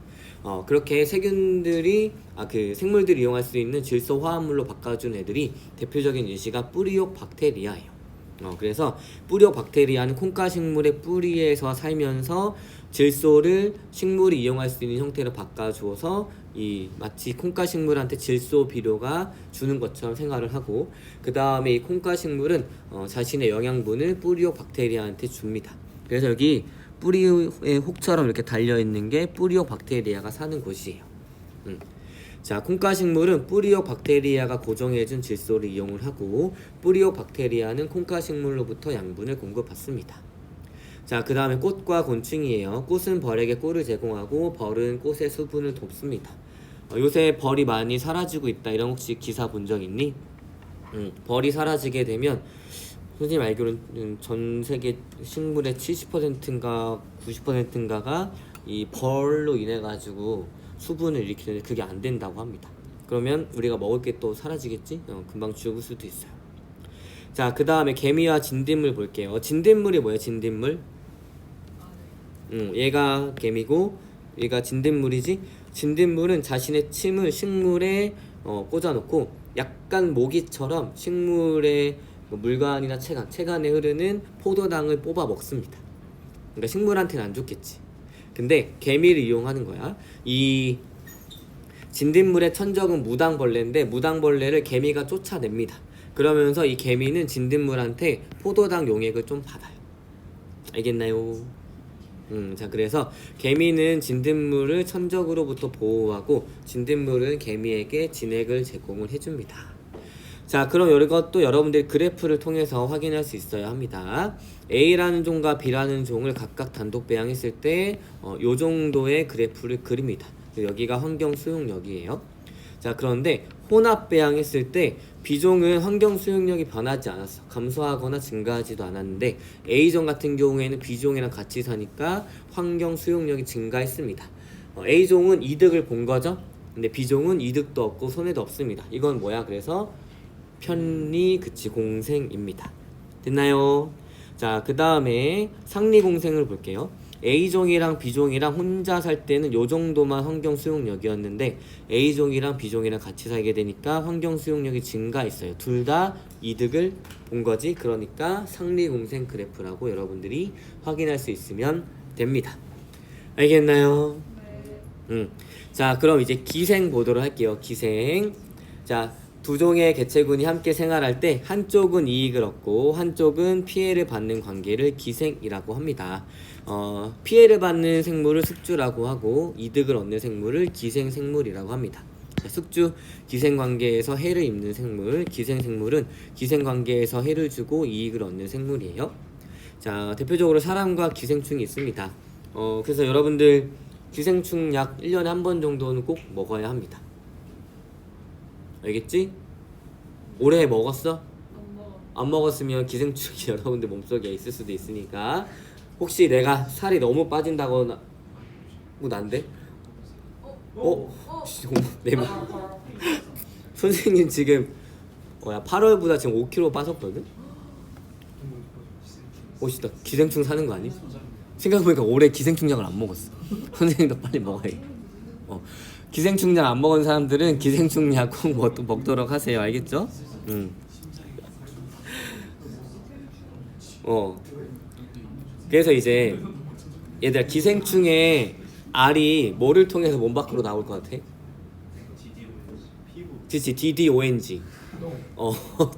그렇게 세균들이 그 생물들이 이용할 수 있는 질소 화합물로 바꿔준 애들이 대표적인 예시가 뿌리옥 박테리아예요. 그래서 뿌리옥 박테리아는 콩가식물의 뿌리에서 살면서 질소를 식물이 이용할 수 있는 형태로 바꿔주어서 마치 콩가식물한테 질소 비료가 주는 것처럼 생활을 하고 그 다음에 이 콩가식물은 자신의 영양분을 뿌리옥 박테리아한테 줍니다. 그래서 여기 뿌리의 혹처럼 이렇게 달려있는 게 뿌리옥 박테리아가 사는 곳이에요. 자, 콩가식물은 뿌리옥 박테리아가 고정해준 질소를 이용을 하고 뿌리옥 박테리아는 콩가식물로부터 양분을 공급받습니다. 자, 그 다음에 꽃과 곤충이에요. 꽃은 벌에게 꿀을 제공하고 벌은 꽃의 수분을 돕습니다. 요새 벌이 많이 사라지고 있다 이런 혹시 기사 본 적 있니? 벌이 사라지게 되면 선생님 알기로는 전 세계 식물의 70%인가 90%인가가 이 벌로 인해 가지고 수분을 일으키는데 그게 안 된다고 합니다. 그러면 우리가 먹을 게 또 사라지겠지? 금방 죽을 수도 있어요. 자, 그 다음에 개미와 진딧물 볼게요. 진딧물이 뭐예요? 진딧물? 얘가 개미고 얘가 진딧물이지. 진딧물은 자신의 침을 식물에 꽂아놓고 약간 모기처럼 식물의 물관이나 체간에 흐르는 포도당을 뽑아 먹습니다. 그러니까 식물한테는 안 좋겠지. 근데 개미를 이용하는 거야. 이 진딧물의 천적은 무당벌레인데 무당벌레를 개미가 쫓아냅니다. 그러면서 이 개미는 진딧물한테 포도당 용액을 좀 받아요. 알겠나요? 자, 그래서 개미는 진딧물을 천적으로부터 보호하고 진딧물은 개미에게 진액을 제공을 해줍니다. 자, 그럼 이것도 여러분들이 그래프를 통해서 확인할 수 있어야 합니다. A라는 종과 B라는 종을 각각 단독 배양했을 때 요 정도의 그래프를 그립니다. 여기가 환경 수용력이에요. 자, 그런데 혼합 배양했을 때 B종은 환경 수용력이 변하지 않았어. 감소하거나 증가하지도 않았는데 A종 같은 경우에는 B종이랑 같이 사니까 환경 수용력이 증가했습니다. A종은 이득을 본 거죠. 근데 B종은 이득도 없고 손해도 없습니다. 이건 뭐야? 그래서 편리 공생입니다. 됐나요? 자, 그 다음에 상리공생을 볼게요. A종이랑 B종이랑 혼자 살 때는 요 정도만 환경 수용력이었는데 A종이랑 B종이랑 같이 살게 되니까 환경 수용력이 증가했어요. 둘 다 이득을 본 거지. 그러니까 상리공생 그래프라고 여러분들이 확인할 수 있으면 됩니다. 알겠나요? 자, 그럼 이제 기생 보도록 할게요. 기생. 자, 두 종의 개체군이 함께 생활할 때 한쪽은 이익을 얻고 한쪽은 피해를 받는 관계를 기생이라고 합니다. 피해를 받는 생물을 숙주라고 하고 이득을 얻는 생물을 기생생물이라고 합니다. 자, 숙주 기생관계에서 해를 입는 생물, 기생생물은 기생관계에서 해를 주고 이익을 얻는 생물이에요. 자, 대표적으로 사람과 기생충이 있습니다. 그래서 여러분들 기생충 약 1년에 한 번 정도는 꼭 먹어야 합니다. 알겠지? 올해 먹었어? 안 먹었으면 기생충이 여러분들 몸속에 있을 수도 있으니까 혹시 내가 살이 너무 빠진다거나 난데? 내 말. 선생님 지금 야 8월보다 지금 5kg 빠졌거든? 나 기생충 사는 거 아니? 생각해보니까 올해 기생충약을 안 먹었어. 선생님도 빨리 먹어야 돼. 기생충약 안 먹은 사람들은 기생충약 꼭 먹도록 하세요. 알겠죠? 그래서 이제 얘들아 기생충의 알이 뭐를 통해서 몸 밖으로 나올 것 같아? 그치 DDONG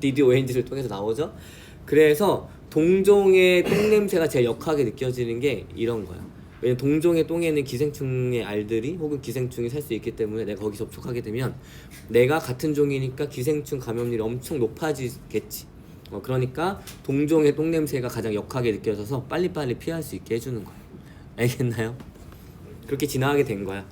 DDONG를 통해서 나오죠? 그래서 동종의 똥냄새가 제일 역하게 느껴지는 게 이런 거야. 왜냐면 동종의 똥에는 기생충의 알들이 혹은 기생충이 살 수 있기 때문에 내가 거기 접촉하게 되면 내가 같은 종이니까 기생충 감염률이 엄청 높아지겠지. 그러니까 동종의 똥냄새가 가장 역하게 느껴져서 빨리빨리 피할 수 있게 해주는 거야. 알겠나요? 그렇게 진화하게 된 거야.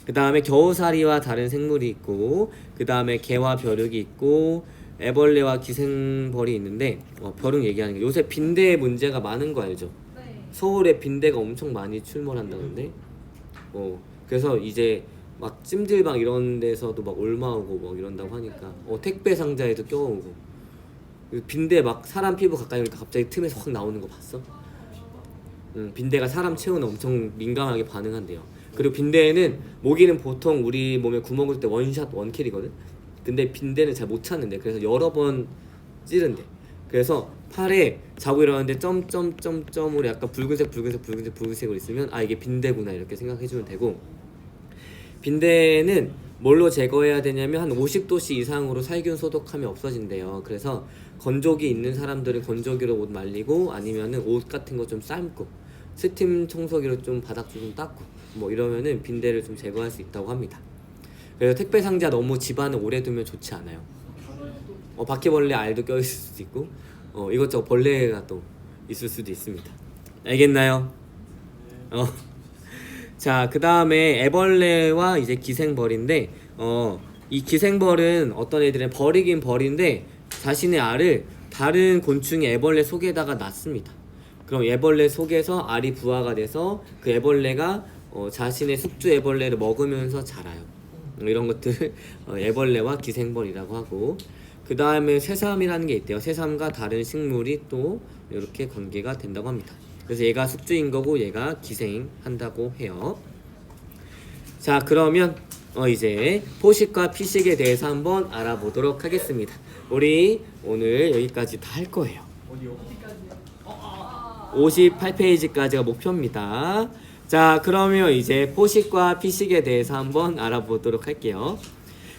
그 다음에 겨우살이와 다른 생물이 있고 그 다음에 개와 벼룩이 있고 애벌레와 기생벌이 있는데 벼룩 얘기하는 게 요새 빈대 문제가 많은 거 알죠? 네. 서울에 빈대가 엄청 많이 출몰한다는데 그래서 이제 막 찜질방 이런 데서도 막 올마오고 막 이런다고 하니까 택배 상자에도 껴오고 빈대 막 사람 피부 가까이 오니까 갑자기 틈에서 확 나오는 거 봤어? 빈대가 사람 체온에 엄청 민감하게 반응한대요. 그리고 빈대는 모기는 보통 우리 몸에 구멍을 때 원샷 원킬이거든. 근데 빈대는 잘 못 찾는데 그래서 여러 번 찌른대. 그래서 팔에 자고 일어났는데 점점점점으로 약간 붉은색으로 있으면 이게 빈대구나 이렇게 생각해주면 되고 빈대는 뭘로 제거해야 되냐면 한 50도씨 이상으로 살균 소독하면 없어진대요. 그래서 건조기 있는 사람들은 건조기로 옷 말리고 아니면은 옷 같은 거 좀 삶고 스팀 청소기로 좀 바닥 좀 닦고 뭐 이러면은 빈대를 좀 제거할 수 있다고 합니다. 그래서 택배 상자 너무 집안에 오래 두면 좋지 않아요. 바퀴벌레 알도 껴있을 수도 있고 이것저것 벌레가 또 있을 수도 있습니다. 알겠나요? 자, 그 다음에 애벌레와 이제 기생벌인데 이 기생벌은 어떤 애들은 벌이긴 벌인데 자신의 알을 다른 곤충의 애벌레 속에다가 놨습니다. 그럼 애벌레 속에서 알이 부화가 돼서 그 애벌레가 자신의 숙주 애벌레를 먹으면서 자라요. 이런 것들 애벌레와 기생벌이라고 하고 그 다음에 새삼이라는 게 있대요. 새삼과 다른 식물이 또 이렇게 관계가 된다고 합니다. 그래서 얘가 숙주인 거고 얘가 기생한다고 해요. 자, 그러면 이제 포식과 피식에 대해서 한번 알아보도록 하겠습니다. 우리 오늘 여기까지 다 할 거예요. 58페이지까지가 목표입니다. 자, 그러면 이제 포식과 피식에 대해서 한번 알아보도록 할게요.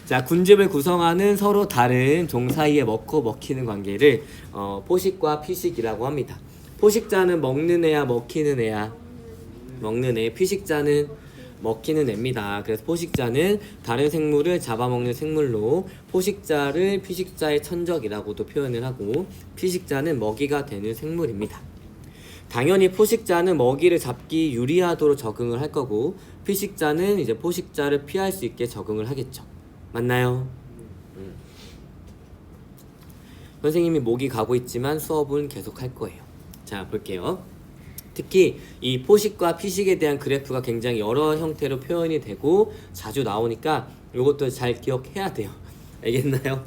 자, 군집을 구성하는 서로 다른 종 사이에 먹고 먹히는 관계를 포식과 피식이라고 합니다. 포식자는 먹는 애야 먹히는 애야? 먹는 애. 피식자는 먹히는 애입니다. 그래서 포식자는 다른 생물을 잡아먹는 생물로 포식자를 피식자의 천적이라고도 표현을 하고 피식자는 먹이가 되는 생물입니다. 당연히 포식자는 먹이를 잡기 유리하도록 적응을 할 거고 피식자는 이제 포식자를 피할 수 있게 적응을 하겠죠. 맞나요? 선생님이 목이 가고 있지만 수업은 계속 할 거예요. 자, 볼게요. 특히 이 포식과 피식에 대한 그래프가 굉장히 여러 형태로 표현이 되고 자주 나오니까 이것도 잘 기억해야 돼요. 알겠나요?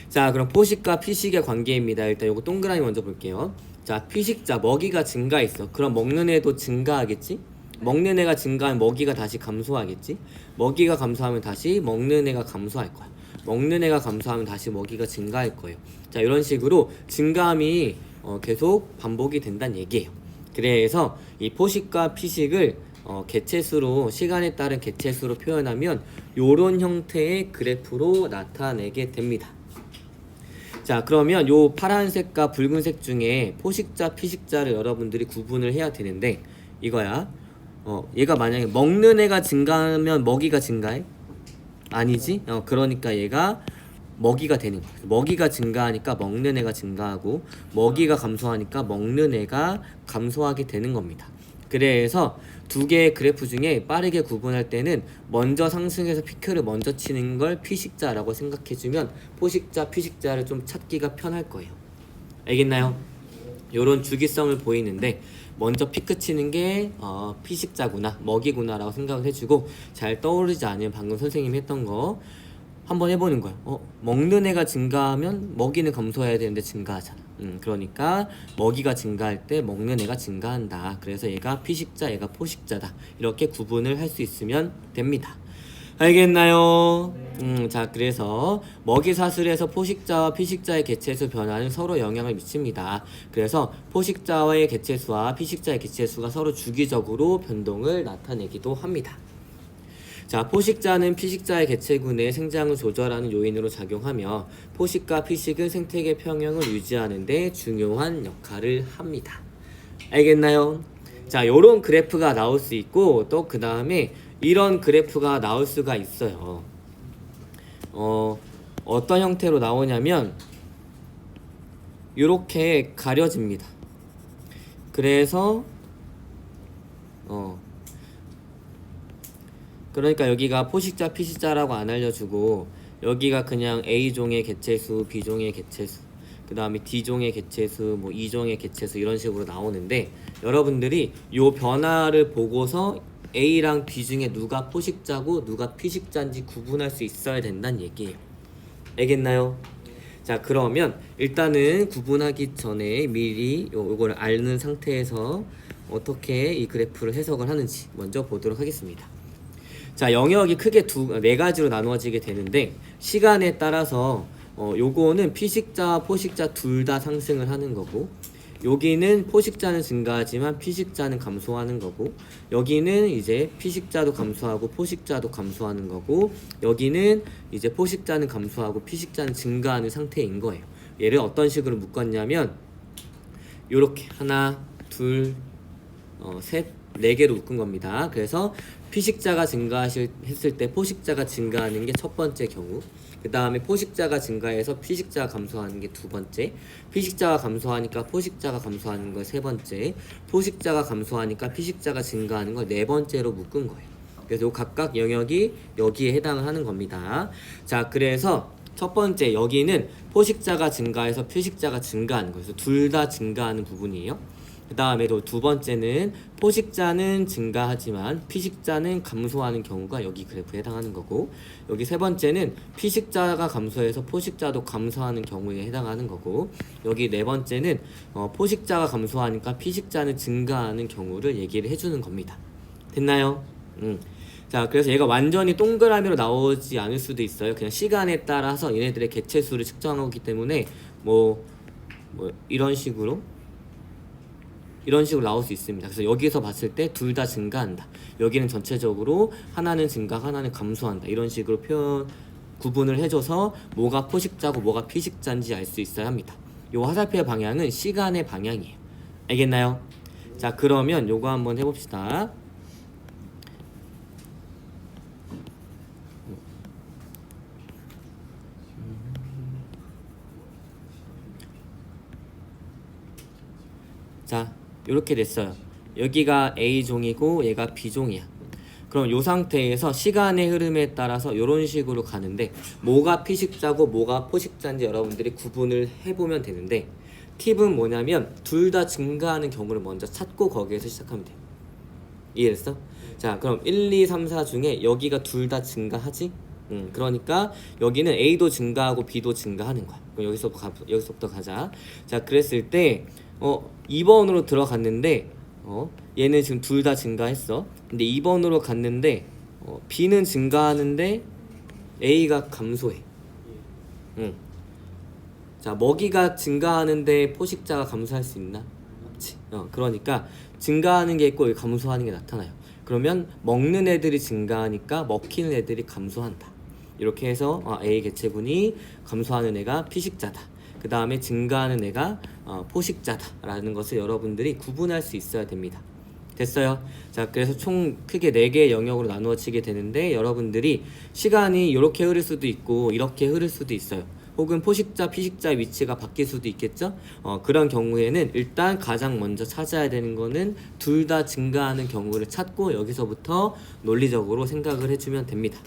자, 그럼 포식과 피식의 관계입니다. 일단 이거 동그라미 먼저 볼게요. 자, 피식자 먹이가 증가했어. 그럼 먹는 애도 증가하겠지? 먹는 애가 증가하면 먹이가 다시 감소하겠지? 먹이가 감소하면 다시 먹는 애가 감소할 거야. 먹는 애가 감소하면 다시 먹이가 증가할 거예요. 자, 이런 식으로 증가함이 계속 반복이 된다는 얘기예요. 그래서 이 포식과 피식을 개체수로 시간에 따른 개체수로 표현하면 요런 형태의 그래프로 나타내게 됩니다. 자, 그러면 요 파란색과 붉은색 중에 포식자, 피식자를 여러분들이 구분을 해야 되는데 이거야. 얘가 만약에 먹는 애가 증가하면 먹이가 증가해? 아니지? 그러니까 얘가 먹이가 되는 거야. 먹이가 증가하니까 먹는 애가 증가하고 먹이가 감소하니까 먹는 애가 감소하게 되는 겁니다. 그래서 두 개의 그래프 중에 빠르게 구분할 때는 먼저 상승해서 피크를 먼저 치는 걸 피식자라고 생각해주면 포식자, 피식자를 좀 찾기가 편할 거예요. 알겠나요? 요런 주기성을 보이는데 먼저 피크 치는 게 피식자구나, 먹이구나 라고 생각을 해주고 잘 떠오르지 않으면 방금 선생님이 했던 거 한번 해보는 거야. 먹는 애가 증가하면 먹이는 감소해야 되는데 증가하잖아. 그러니까 먹이가 증가할 때 먹는 애가 증가한다. 그래서 얘가 피식자, 얘가 포식자다. 이렇게 구분을 할 수 있으면 됩니다. 알겠나요? 자, 그래서 먹이 사슬에서 포식자와 피식자의 개체수 변화는 서로 영향을 미칩니다. 그래서 포식자와의 개체수와 피식자의 개체수가 서로 주기적으로 변동을 나타내기도 합니다. 자, 포식자는 피식자의 개체군의 생장을 조절하는 요인으로 작용하며 포식과 피식은 생태계 평형을 유지하는 데 중요한 역할을 합니다. 알겠나요? 자, 요런 그래프가 나올 수 있고 또 그 다음에 이런 그래프가 나올 수가 있어요. 어떤 형태로 나오냐면 요렇게 가려집니다. 그래서 그러니까 여기가 포식자, 피식자라고 안 알려주고 여기가 그냥 A종의 개체수, B종의 개체수, 그 다음에 D종의 개체수, 뭐 E종의 개체수 이런 식으로 나오는데 여러분들이 요 변화를 보고서 A랑 B 중에 누가 포식자고 누가 피식자인지 구분할 수 있어야 된다는 얘기예요. 알겠나요? 자, 그러면 일단은 구분하기 전에 미리 요거를 아는 상태에서 어떻게 이 그래프를 해석을 하는지 먼저 보도록 하겠습니다. 자, 영역이 크게 네 가지로 나누어지게 되는데 시간에 따라서 요거는 피식자와 포식자 둘 다 상승을 하는 거고 여기는 포식자는 증가하지만 피식자는 감소하는 거고 여기는 이제 피식자도 감소하고 포식자도 감소하는 거고 여기는 이제 포식자는 감소하고 피식자는 증가하는 상태인 거예요. 얘를 어떤 식으로 묶었냐면 요렇게 하나, 둘, 셋, 네 개로 묶은 겁니다. 그래서 피식자가 증가했을 때 포식자가 증가하는 게 첫 번째 경우, 그 다음에 포식자가 증가해서 피식자가 감소하는 게 두 번째, 피식자가 감소하니까 포식자가 감소하는 거 세 번째, 포식자가 감소하니까 피식자가 증가하는 걸 네 번째로 묶은 거예요. 그래서 요 각각 영역이 여기에 해당을 하는 겁니다. 자, 그래서 첫 번째 여기는 포식자가 증가해서 피식자가 증가하는 거예요. 그래서 둘 다 증가하는 부분이에요. 그 다음에도 두 번째는 포식자는 증가하지만 피식자는 감소하는 경우가 여기 그래프에 해당하는 거고 여기 세 번째는 피식자가 감소해서 포식자도 감소하는 경우에 해당하는 거고 여기 네 번째는 포식자가 감소하니까 피식자는 증가하는 경우를 얘기를 해주는 겁니다. 됐나요? 자, 그래서 얘가 완전히 동그라미로 나오지 않을 수도 있어요. 그냥 시간에 따라서 얘네들의 개체수를 측정하기 때문에 뭐 이런 식으로 나올 수 있습니다. 그래서 여기서 봤을 때 둘 다 증가한다. 여기는 전체적으로 하나는 증가, 하나는 감소한다. 이런 식으로 구분을 해줘서 뭐가 포식자고 뭐가 피식자인지 알 수 있어야 합니다. 요 화살표의 방향은 시간의 방향이에요. 알겠나요? 자, 그러면 요거 한번 해봅시다. 자, 이렇게 됐어요. 여기가 A종이고 얘가 B종이야. 그럼 이 상태에서 시간의 흐름에 따라서 이런 식으로 가는데 뭐가 피식자고 뭐가 포식자인지 여러분들이 구분을 해보면 되는데 팁은 뭐냐면 둘 다 증가하는 경우를 먼저 찾고 거기에서 시작하면 돼요. 이해됐어? 자, 그럼 1, 2, 3, 4 중에 여기가 둘 다 증가하지? 그러니까 여기는 A도 증가하고 B도 증가하는 거야. 그럼 여기서부터 가자. 자, 그랬을 때 2번으로 들어갔는데 얘는 지금 둘 다 증가했어. 근데 2번으로 갔는데 B는 증가하는데 A가 감소해. 자, 먹이가 증가하는데 포식자가 감소할 수 있나? 없지. 그러니까 증가하는 게 있고 감소하는 게 나타나요. 그러면 먹는 애들이 증가하니까 먹히는 애들이 감소한다. 이렇게 해서 A 개체군이 감소하는 애가 피식자다. 그 다음에 증가하는 애가 포식자다라는 것을 여러분들이 구분할 수 있어야 됩니다. 됐어요? 자, 그래서 총 크게 4개의 영역으로 나누어지게 되는데 여러분들이 시간이 이렇게 흐를 수도 있고 이렇게 흐를 수도 있어요. 혹은 포식자, 피식자 위치가 바뀔 수도 있겠죠? 그런 경우에는 일단 가장 먼저 찾아야 되는 거는 둘 다 증가하는 경우를 찾고 여기서부터 논리적으로 생각을 해주면 됩니다.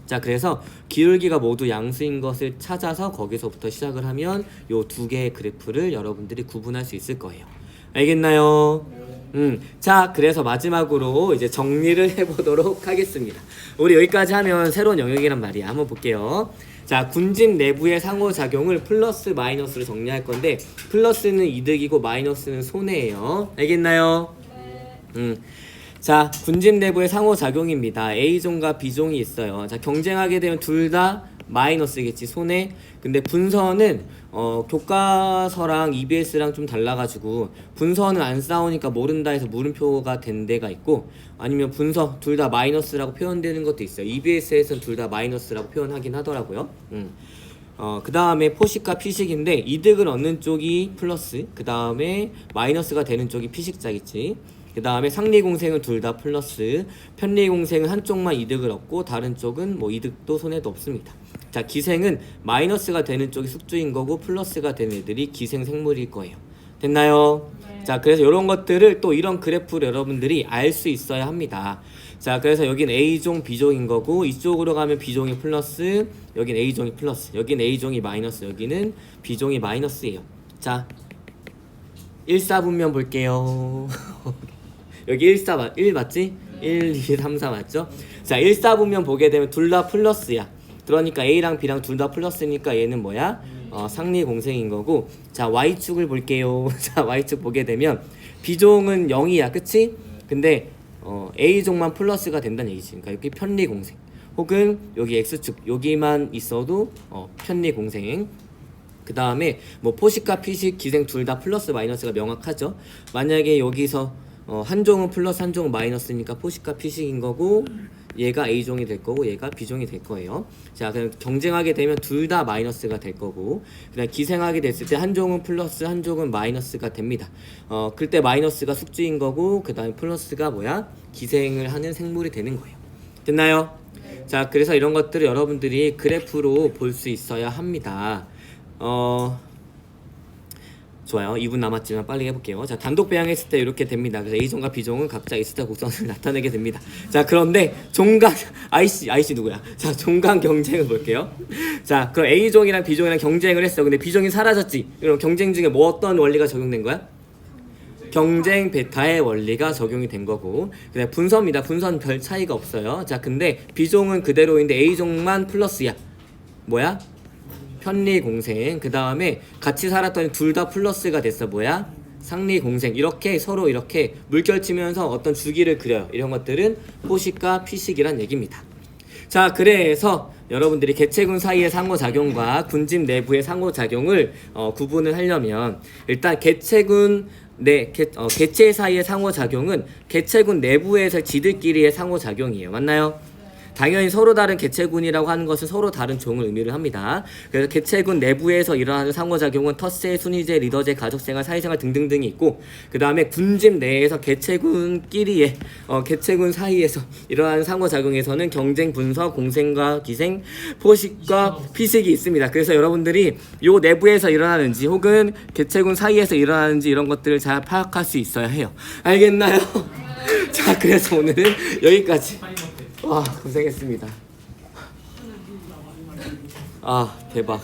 자, 그래서 기울기가 모두 양수인 것을 찾아서 거기서부터 시작을 하면 요 2개의 그래프를 여러분들이 구분할 수 있을 거예요. 알겠나요? 자, 그래서 마지막으로 이제 정리를 해보도록 하겠습니다. 우리 여기까지 하면 새로운 영역이란 말이야. 한번 볼게요. 자, 군집 내부의 상호작용을 플러스 마이너스로 정리할 건데 플러스는 이득이고 마이너스는 손해예요. 알겠나요? 자, 군집 내부의 상호작용입니다. A종과 B종이 있어요. 자, 경쟁하게 되면 둘 다 마이너스겠지, 손해. 근데 분서는 교과서랑 EBS랑 좀 달라가지고 분서는 안 싸우니까 모른다 해서 물음표가 된 데가 있고 아니면 분서 둘 다 마이너스라고 표현되는 것도 있어요. EBS에서는 둘 다 마이너스라고 표현하긴 하더라고요. 그 다음에 포식과 피식인데 이득을 얻는 쪽이 플러스, 그 다음에 마이너스가 되는 쪽이 피식자겠지. 그 다음에 상리공생은 둘 다 플러스, 편리공생은 한쪽만 이득을 얻고 다른 쪽은 뭐 이득도 손해도 없습니다. 자, 기생은 마이너스가 되는 쪽이 숙주인 거고 플러스가 되는 애들이 기생생물일 거예요. 됐나요? 네. 자, 그래서 이런 것들을 또 이런 그래프를 여러분들이 알 수 있어야 합니다. 자, 그래서 여긴 A종, B종인 거고 이쪽으로 가면 B종이 플러스, 여긴 A종이 플러스, 여긴 A종이 마이너스, 여기는 B종이 마이너스예요. 자, 1사분면 볼게요. 여기 1 맞지? 1, 2, 3, 4 맞죠? 자, 1사분면 보게 되면 둘 다 플러스야. 그러니까 A랑 B랑 둘 다 플러스니까 얘는 뭐야? 상리공생인 거고. 자, Y축을 볼게요. 자, Y축 보게 되면 B종은 0이야. 그치? 근데 A종만 플러스가 된다는 얘기지. 그러니까 여기 편리공생. 혹은 여기 X축 여기만 있어도 편리공생. 그 다음에 뭐 포식과 피식, 기생 둘 다 플러스 마이너스가 명확하죠. 만약에 여기서 한 종은 플러스 한 종은 마이너스니까 포식과 피식인 거고 얘가 A종이 될 거고 얘가 B종이 될 거예요. 자, 그럼 경쟁하게 되면 둘 다 마이너스가 될 거고 그다음 기생하게 됐을 때 한 종은 플러스 한 종은 마이너스가 됩니다. 그때 마이너스가 숙주인 거고 그 다음에 플러스가 뭐야? 기생을 하는 생물이 되는 거예요. 됐나요? 자, 그래서 이런 것들을 여러분들이 그래프로 볼 수 있어야 합니다. 좋아요. 2분 남았지만 빨리 해볼게요. 자, 단독 배양했을 때 이렇게 됩니다. 그래서 A종과 B종은 각자 X자 곡선을 나타내게 됩니다. 자, 그런데 종간 IC 누구야? 자, 종간 경쟁을 볼게요. 자, 그럼 A종이랑 B종이랑 경쟁을 했어. 근데 B종이 사라졌지. 그럼 경쟁 중에 뭐 어떤 원리가 적용된 거야? 경쟁 베타의 원리가 적용이 된 거고 그다음 분서입니다. 분서는 별 차이가 없어요. 자, 근데 B종은 그대로인데 A종만 플러스야. 뭐야? 편리공생. 그 다음에 같이 살았더니 둘 다 플러스가 됐어. 뭐야? 상리공생. 이렇게 서로 이렇게 물결치면서 어떤 주기를 그려요. 이런 것들은 포식과 피식이란 얘기입니다. 자, 그래서 여러분들이 개체군 사이의 상호작용과 군집 내부의 상호작용을 구분을 하려면 일단 개체군 개체 사이의 상호작용은 개체군 내부에서 지들끼리의 상호작용이에요. 맞나요? 당연히 서로 다른 개체군이라고 하는 것은 서로 다른 종을 의미를 합니다. 그래서 개체군 내부에서 일어나는 상호작용은 텃세, 순위제, 리더제, 가족생활, 사회생활 등등등이 있고 그 다음에 군집 내에서 개체군끼리의 개체군 사이에서 일어나는 상호작용에서는 경쟁, 분서, 공생과 기생, 포식과 피식이 있습니다. 그래서 여러분들이 요 내부에서 일어나는지 혹은 개체군 사이에서 일어나는지 이런 것들을 잘 파악할 수 있어야 해요. 알겠나요? 자, 그래서 오늘은 여기까지. 와, 고생했습니다. 아, 대박.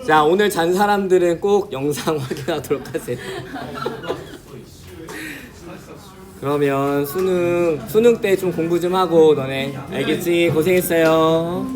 자, 오늘 잔 사람들은 꼭 영상 확인하도록 하세요. 그러면 수능 때 좀 공부 좀 하고 너네 알겠지? 고생했어요.